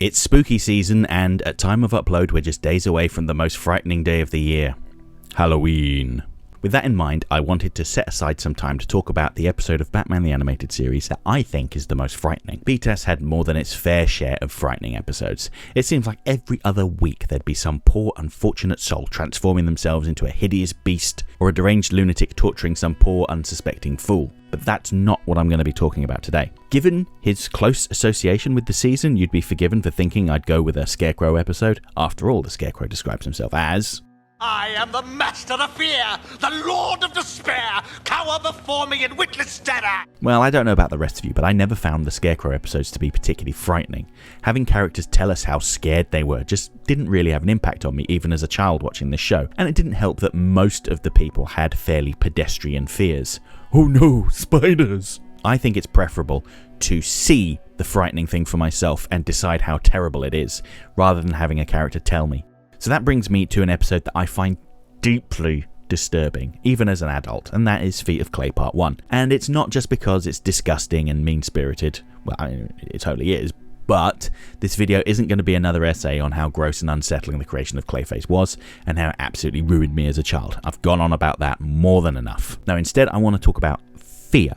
It's spooky season, and at time of upload we're just days away from the most frightening day of the year, Halloween. With that in mind, I wanted to set aside some time to talk about the episode of Batman the Animated Series that I think is the most frightening. BTAS had more than its fair share of frightening episodes. It seems like every other week there'd be some poor unfortunate soul transforming themselves into a hideous beast, or a deranged lunatic torturing some poor unsuspecting fool. But that's not what I'm going to be talking about today. Given his close association with the season, you'd be forgiven for thinking I'd go with a Scarecrow episode. After all, the Scarecrow describes himself as... I am the master of fear, the lord of despair. Cower before me in witless terror. Well, I don't know about the rest of you, but I never found the Scarecrow episodes to be particularly frightening. Having characters tell us how scared they were just didn't really have an impact on me, even as a child watching this show. And it didn't help that most of the people had fairly pedestrian fears. Oh no, spiders! I think it's preferable to see the frightening thing for myself and decide how terrible it is, rather than having a character tell me. So that brings me to an episode that I find deeply disturbing, even as an adult, and that is Feet of Clay Part 1. And it's not just because it's disgusting and mean-spirited, well, I mean, it totally is, but this video isn't going to be another essay on how gross and unsettling the creation of Clayface was, and how it absolutely ruined me as a child. I've gone on about that more than enough. Now instead I want to talk about fear,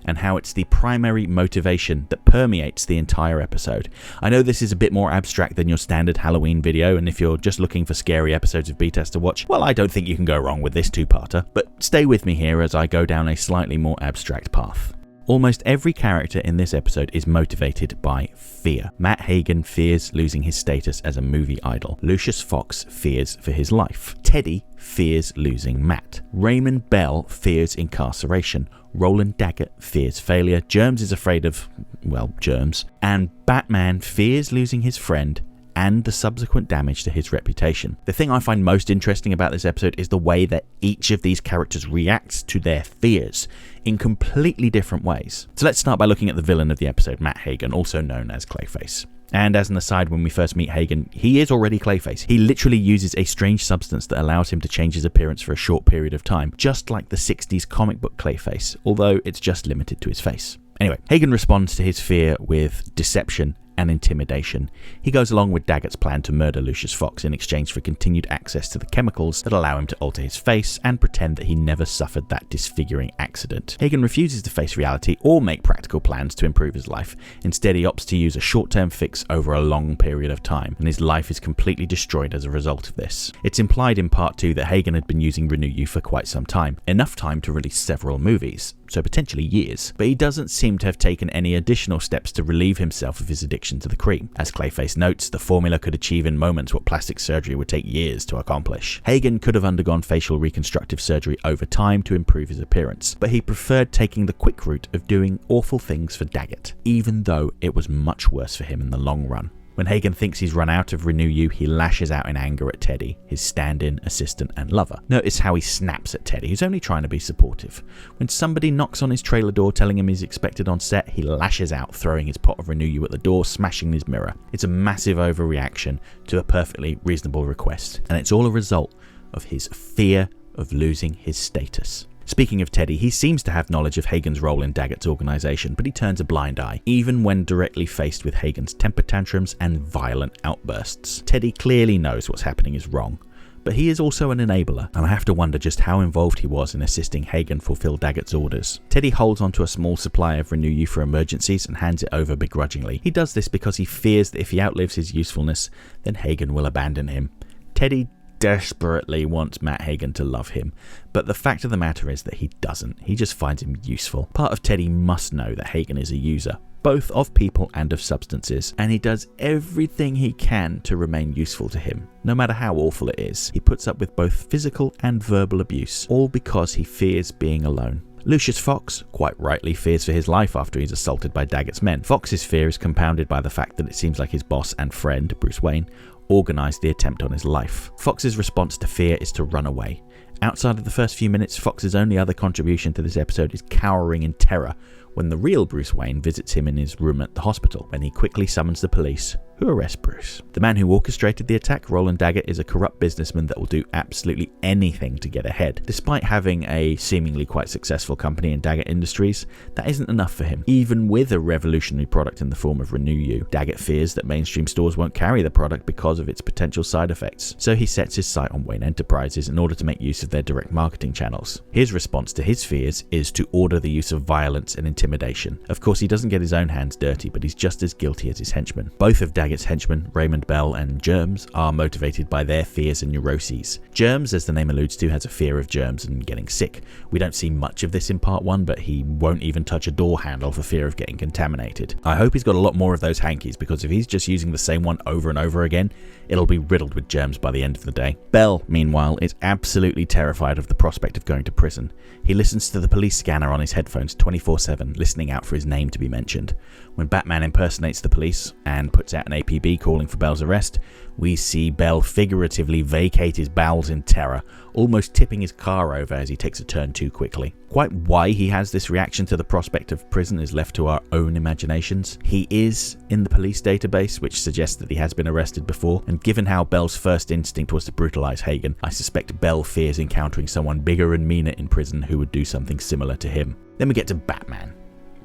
and how it's the primary motivation that permeates the entire episode. I know this is a bit more abstract than your standard Halloween video, and if you're just looking for scary episodes of BTAS to watch, well, I don't think you can go wrong with this two-parter, but stay with me here as I go down a slightly more abstract path. Almost every character in this episode is motivated by fear. Matt Hagen fears losing his status as a movie idol. Lucius Fox fears for his life. Teddy fears losing Matt. Raymond Bell fears incarceration. Roland Daggett fears failure. Germs is afraid of, well, germs. And Batman fears losing his friend and the subsequent damage to his reputation. The thing I find most interesting about this episode is the way that each of these characters reacts to their fears in completely different ways. So let's start by looking at the villain of the episode, Matt Hagen, also known as Clayface. And as an aside, when we first meet Hagen, he is already Clayface. He literally uses a strange substance that allows him to change his appearance for a short period of time, just like the 60s comic book Clayface, although it's just limited to his face. Anyway, Hagen responds to his fear with deception and intimidation. He goes along with Daggett's plan to murder Lucius Fox in exchange for continued access to the chemicals that allow him to alter his face and pretend that he never suffered that disfiguring accident. Hagen refuses to face reality or make practical plans to improve his life. Instead, he opts to use a short-term fix over a long period of time, and his life is completely destroyed as a result of this. It's implied in Part 2 that Hagen had been using RenuYu for quite some time, enough time to release several movies, so potentially years, but he doesn't seem to have taken any additional steps to relieve himself of his addiction to the cream. As Clayface notes, the formula could achieve in moments what plastic surgery would take years to accomplish. Hagen could have undergone facial reconstructive surgery over time to improve his appearance, but he preferred taking the quick route of doing awful things for Daggett, even though it was much worse for him in the long run. When Hagen thinks he's run out of RenuYu, he lashes out in anger at Teddy, his stand-in, assistant and lover. Notice how he snaps at Teddy, who's only trying to be supportive. When somebody knocks on his trailer door telling him he's expected on set, he lashes out, throwing his pot of RenuYu at the door, smashing his mirror. It's a massive overreaction to a perfectly reasonable request, and it's all a result of his fear of losing his status. Speaking of Teddy, he seems to have knowledge of Hagen's role in Daggett's organisation, but he turns a blind eye, even when directly faced with Hagen's temper tantrums and violent outbursts. Teddy clearly knows what's happening is wrong, but he is also an enabler, and I have to wonder just how involved he was in assisting Hagen fulfill Daggett's orders. Teddy holds onto a small supply of RenuYu for emergencies and hands it over begrudgingly. He does this because he fears that if he outlives his usefulness, then Hagen will abandon him. Teddy desperately wants Matt Hagen to love him, but the fact of the matter is that he doesn't. He just finds him useful. Part of Teddy must know that Hagen is a user, both of people and of substances, and he does everything he can to remain useful to him, no matter how awful it is. He puts up with both physical and verbal abuse, all because he fears being alone. Lucius Fox, quite rightly, fears for his life after he's assaulted by Daggett's men. Fox's fear is compounded by the fact that it seems like his boss and friend, Bruce Wayne, organised the attempt on his life. Fox's response to fear is to run away. Outside of the first few minutes, Fox's only other contribution to this episode is cowering in terror when the real Bruce Wayne visits him in his room at the hospital. When he quickly summons the police, who arrests Bruce. The man who orchestrated the attack, Roland Daggett, is a corrupt businessman that will do absolutely anything to get ahead. Despite having a seemingly quite successful company in Daggett Industries, that isn't enough for him. Even with a revolutionary product in the form of RenuYu, Daggett fears that mainstream stores won't carry the product because of its potential side effects. So he sets his sight on Wayne Enterprises in order to make use of their direct marketing channels. His response to his fears is to order the use of violence and intimidation. Of course, he doesn't get his own hands dirty, but he's just as guilty as his henchmen. Both of Daggett's henchmen, Raymond Bell and Germs, are motivated by their fears and neuroses. Germs, as the name alludes to, has a fear of germs and getting sick. We don't see much of this in part 1, but he won't even touch a door handle for fear of getting contaminated. I hope he's got a lot more of those hankies, because if he's just using the same one over and over again, it'll be riddled with germs by the end of the day. Bell, meanwhile, is absolutely terrified of the prospect of going to prison. He listens to the police scanner on his headphones 24/7, listening out for his name to be mentioned. When Batman impersonates the police and puts out an APB calling for Bell's arrest, we see Bell figuratively vacate his bowels in terror, almost tipping his car over as he takes a turn too quickly. Quite why he has this reaction to the prospect of prison is left to our own imaginations. He is in the police database, which suggests that he has been arrested before, and given how Bell's first instinct was to brutalize Hagen, I suspect Bell fears encountering someone bigger and meaner in prison who would do something similar to him. Then we get to Batman.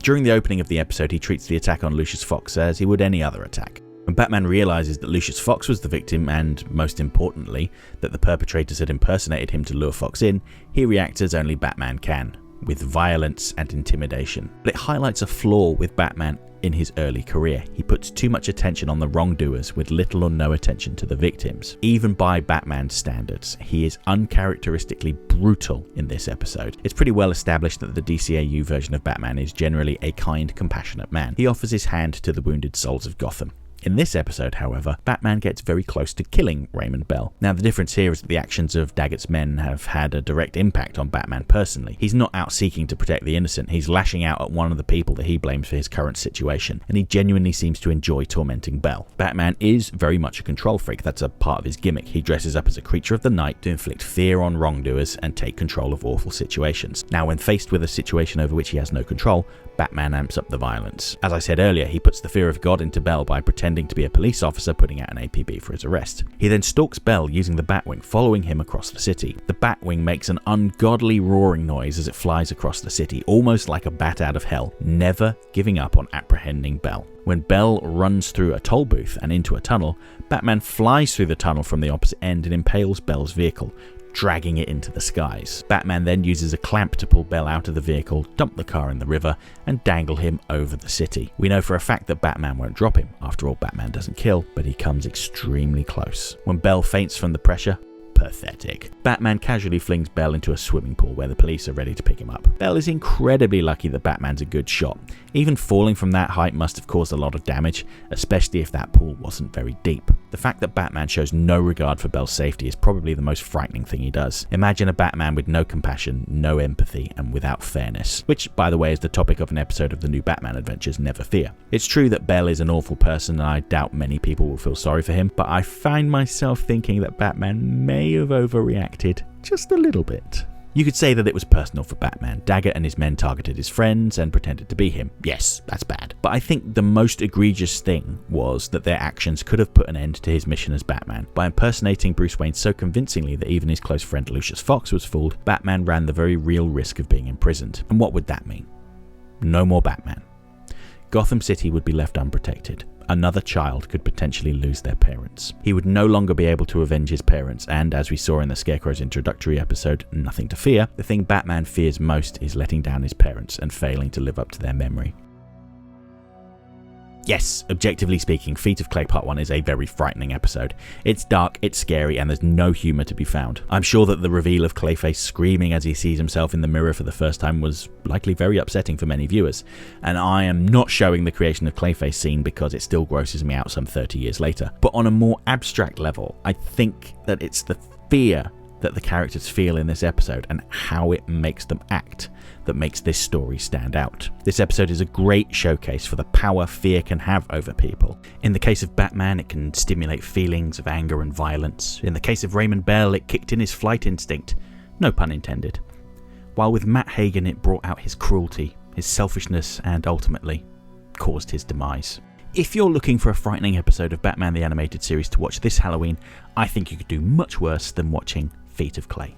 During the opening of the episode, he treats the attack on Lucius Fox as he would any other attack. When Batman realizes that Lucius Fox was the victim and, most importantly, that the perpetrators had impersonated him to lure Fox in, he reacts as only Batman can, with violence and intimidation. But it highlights a flaw with Batman in his early career. He puts too much attention on the wrongdoers with little or no attention to the victims. Even by Batman's standards, he is uncharacteristically brutal in this episode. It's pretty well established that the DCAU version of Batman is generally a kind, compassionate man. He offers his hand to the wounded souls of Gotham. In this episode, however, Batman gets very close to killing Raymond Bell. Now, the difference here is that the actions of Daggett's men have had a direct impact on Batman personally. He's not out seeking to protect the innocent, he's lashing out at one of the people that he blames for his current situation, and he genuinely seems to enjoy tormenting Bell. Batman is very much a control freak, that's a part of his gimmick. He dresses up as a creature of the night to inflict fear on wrongdoers and take control of awful situations. Now, when faced with a situation over which he has no control, Batman amps up the violence. As I said earlier, he puts the fear of God into Bell by pretending to be a police officer putting out an APB for his arrest. He then stalks Bell using the Batwing, following him across the city. The Batwing makes an ungodly roaring noise as it flies across the city, almost like a bat out of hell, never giving up on apprehending Bell. When Bell runs through a toll booth and into a tunnel, Batman flies through the tunnel from the opposite end and impales Bell's vehicle, dragging it into the skies. Batman then uses a clamp to pull Bell out of the vehicle, dump the car in the river, and dangle him over the city. We know for a fact that Batman won't drop him. After all, Batman doesn't kill, but he comes extremely close. When Bell faints from the pressure, pathetic. Batman casually flings Bell into a swimming pool where the police are ready to pick him up. Bell is incredibly lucky that Batman's a good shot. Even falling from that height must have caused a lot of damage, especially if that pool wasn't very deep. The fact that Batman shows no regard for Bell's safety is probably the most frightening thing he does. Imagine a Batman with no compassion, no empathy, and without fairness. Which, by the way, is the topic of an episode of the new Batman Adventures, Never Fear. It's true that Bell is an awful person and I doubt many people will feel sorry for him, but I find myself thinking that Batman may have overreacted just a little bit. You could say that it was personal for Batman. Daggett and his men targeted his friends and pretended to be him. Yes, that's bad. But I think the most egregious thing was that their actions could have put an end to his mission as Batman. By impersonating Bruce Wayne so convincingly that even his close friend Lucius Fox was fooled, Batman ran the very real risk of being imprisoned. And what would that mean? No more Batman. Gotham City would be left unprotected. Another child could potentially lose their parents. He would no longer be able to avenge his parents, and as we saw in the Scarecrow's introductory episode, Nothing to Fear, the thing Batman fears most is letting down his parents and failing to live up to their memory. Yes, objectively speaking, Feet of Clay Part 1 is a very frightening episode. It's dark, it's scary, and there's no humour to be found. I'm sure that the reveal of Clayface screaming as he sees himself in the mirror for the first time was likely very upsetting for many viewers, and I am not showing the creation of Clayface scene because it still grosses me out some 30 years later. But on a more abstract level, I think that it's the fear that the characters feel in this episode and how it makes them act that makes this story stand out. This episode is a great showcase for the power fear can have over people. In the case of Batman, it can stimulate feelings of anger and violence. In the case of Raymond Bell, it kicked in his flight instinct. No pun intended. While with Matt Hagen, it brought out his cruelty, his selfishness, and ultimately caused his demise. If you're looking for a frightening episode of Batman the Animated Series to watch this Halloween, I think you could do much worse than watching Feet of Clay.